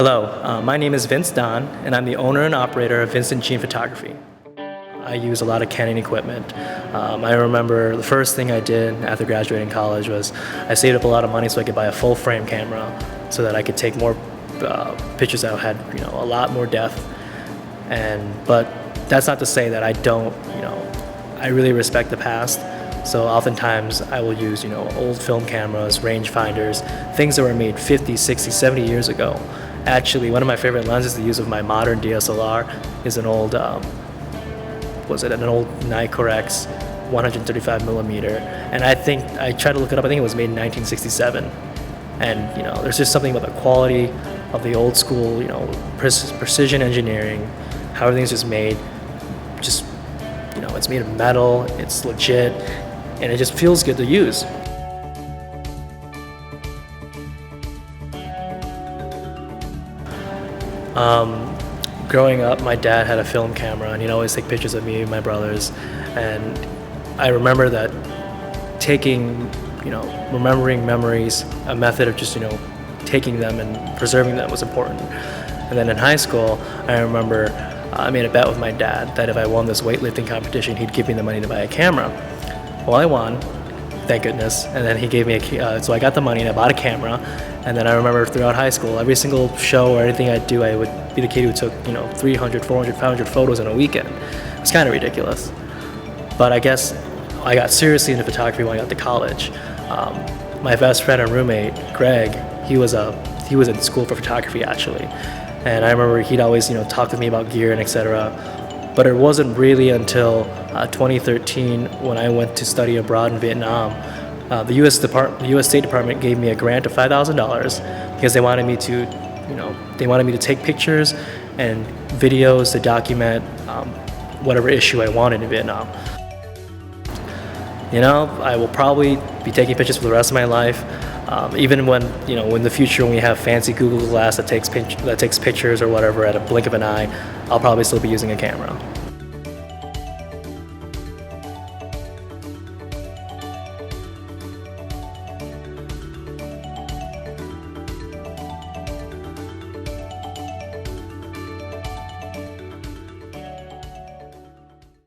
Hello, my name is Vince Don, and I'm the owner and operator of Vincent Photography. I use a lot of Canon equipment. I remember the first thing I did after graduating college was I saved up a lot of money so I could buy a full frame camera so that I could take more pictures that had a lot more depth. But that's not to say that I don't, I really respect the past. So oftentimes I will use old film cameras, rangefinders, things that were made 50, 60, 70 years ago. Actually, one of my favorite lenses to use with my modern DSLR is an old, an old Nikkor X 135 millimeter. And I think, I tried to look it up, I think it was made in 1967. And there's just something about the quality of the old school, precision engineering, how everything's just made, it's made of metal, it's legit, and it just feels good to use. Growing up, my dad had a film camera, and he'd always take pictures of me and my brothers. And I remember that remembering memories, a method of just, taking them and preserving them was important. And then in high school, I remember I made a bet with my dad that if I won this weightlifting competition, he'd give me the money to buy a camera. Well, I won, thank goodness, and then he gave me so I got the money and I bought a camera. And then I remember throughout high school, every single show or anything I'd do, I would be the kid who took 300, 400, 500 photos in a weekend. It was kind of ridiculous. But I guess I got seriously into photography when I got to college. My best friend and roommate, Greg, he was in school for photography actually. And I remember he'd always talk with me about gear and etc. But it wasn't really until 2013 when I went to study abroad in Vietnam. The U.S. State Department gave me a grant of $5,000 because they wanted me to take pictures and videos to document whatever issue I wanted in Vietnam. I will probably be taking pictures for the rest of my life. Even when in the future when we have fancy Google Glass that takes pictures or whatever at a blink of an eye, I'll probably still be using a camera.